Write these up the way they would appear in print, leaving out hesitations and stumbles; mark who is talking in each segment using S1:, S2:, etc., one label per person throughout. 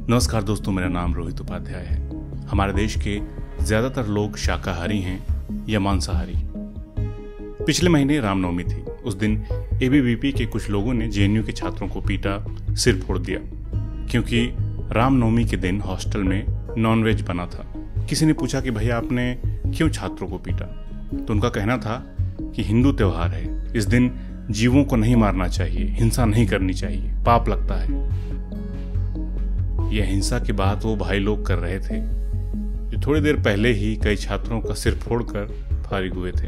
S1: नमस्कार दोस्तों, मेरा नाम रोहित उपाध्याय है। हमारे देश के ज़्यादातर लोग शाकाहारी हैं या मांसाहारी। पिछले महीने रामनवमी थी। उस दिन एबीवीपी के कुछ लोगों ने जेएनयू के छात्रों को पीटा, सिर फोड़ दिया, क्योंकि रामनवमी के दिन हॉस्टल में नॉनवेज बना था। किसी ने पूछा कि भैया आपने क्यों छात्रों को पीटा, तो उनका कहना था कि हिंदू त्योहार है, इस दिन जीवों को नहीं मारना चाहिए, हिंसा नहीं करनी चाहिए, पाप लगता है। यह हिंसा की बात वो भाई लोग कर रहे थे जो थोड़ी देर पहले ही कई छात्रों का सिर फोड़कर फारिग हुए थे।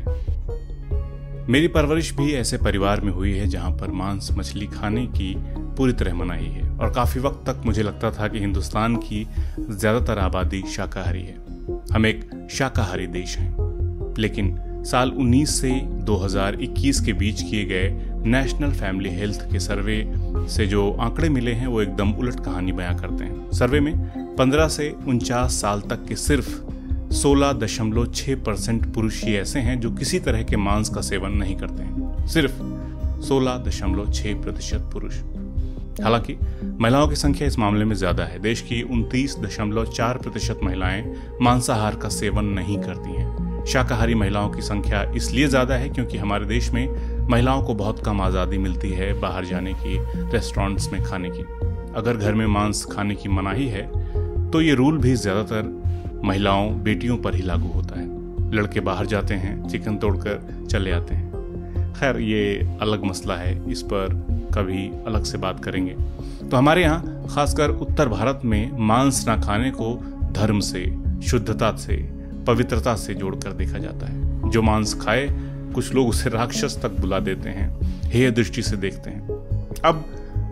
S1: मेरी परवरिश भी ऐसे परिवार में हुई है जहां पर मांस मछली खाने की पूरी तरह मनाही है, और काफी वक्त तक मुझे लगता था कि हिंदुस्तान की ज्यादातर आबादी शाकाहारी है। हम एक शाकाहारी देश हैं। लेकिन साल 19 से 2021 के बीच किए गए नेशनल फैमिली हेल्थ के सर्वे से जो आंकड़े मिले हैं वो एकदम उलट कहानी बयां करते हैं। सर्वे में 15 से 49 साल तक के सिर्फ 16.6% पुरुष ही ऐसे हैं जो किसी तरह के मांस का सेवन नहीं करते हैं। सिर्फ 16.6% पुरुष। हालांकि महिलाओं की संख्या इस मामले में ज्यादा है। देश की 29.4% महिलाएं मांसाहार का सेवन नहीं करती हैं। शाकाहारी महिलाओं की संख्या इसलिए ज्यादा है क्योंकि हमारे देश में महिलाओं को बहुत कम आज़ादी मिलती है बाहर जाने की, रेस्टोरेंट्स में खाने की। अगर घर में मांस खाने की मनाही है तो ये रूल भी ज्यादातर महिलाओं, बेटियों पर ही लागू होता है। लड़के बाहर जाते हैं, चिकन तोड़कर चले आते हैं। खैर, ये अलग मसला है, इस पर कभी अलग से बात करेंगे। तो हमारे यहाँ खासकर उत्तर भारत में मांस ना खाने को धर्म से, शुद्धता से, पवित्रता से जोड़कर देखा जाता है। जो मांस खाए, कुछ लोग उसे राक्षस तक बुला देते हैं, हेय दृष्टि से देखते हैं। अब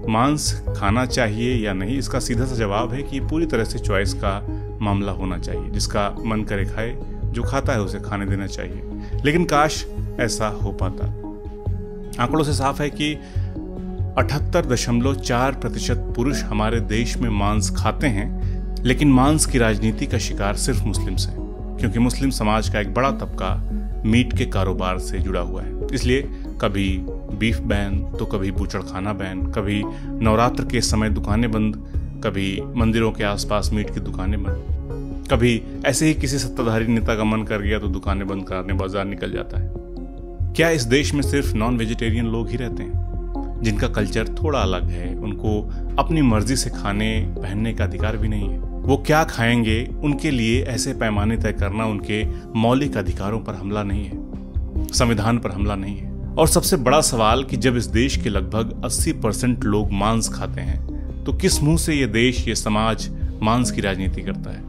S1: मांस खाना चाहिए या नहीं, इसका सीधा सा जवाब है कि पूरी तरह से चॉइस का मामला होना चाहिए। जिसका मन करे खाए, जो खाता है उसे खाने देना चाहिए। लेकिन काश ऐसा हो पाता। आंकड़ों से साफ है कि 78.4% पुरुष हमारे देश में मांस खाते हैं, लेकिन मांस की राजनीति का शिकार सिर्फ मुस्लिम्स हैं, क्योंकि मुस्लिम समाज का एक बड़ा तबका मीट के कारोबार से जुड़ा हुआ है। इसलिए कभी बीफ बैन तो कभी बूचड़खाना बैन, कभी नवरात्र के समय दुकानें बंद, कभी मंदिरों के आसपास मीट की दुकानें बंद, कभी ऐसे ही किसी सत्ताधारी नेता का मन कर गया तो दुकानें बंद कराने बाजार निकल जाता है। क्या इस देश में सिर्फ नॉन वेजिटेरियन लोग ही रहते हैं जिनका कल्चर थोड़ा अलग है? उनको अपनी मर्जी से खाने पहनने का अधिकार भी नहीं है। वो क्या खाएंगे, उनके लिए ऐसे पैमाने तय करना उनके मौलिक अधिकारों पर हमला नहीं है, संविधान पर हमला नहीं है। और सबसे बड़ा सवाल कि जब इस देश के लगभग 80% लोग मांस खाते हैं तो किस मुंह से ये देश, ये समाज मांस की राजनीति करता है?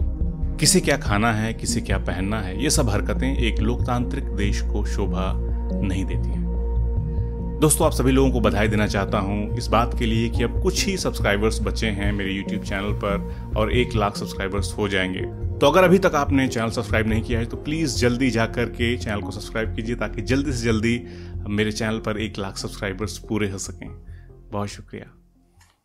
S1: किसे क्या खाना है, किसे क्या पहनना है, ये सब हरकतें एक लोकतांत्रिक देश को शोभा नहीं देती हैं। दोस्तों, आप सभी लोगों को बधाई देना चाहता हूं इस बात के लिए कि अब कुछ ही सब्सक्राइबर्स बचे हैं मेरे YouTube चैनल पर और 1 लाख सब्सक्राइबर्स हो जाएंगे। तो अगर अभी तक आपने चैनल सब्सक्राइब नहीं किया है तो प्लीज़ जल्दी जाकर के चैनल को सब्सक्राइब कीजिए, ताकि जल्दी से जल्दी मेरे चैनल पर 1 लाख सब्सक्राइबर्स पूरे हो सकें। बहुत शुक्रिया।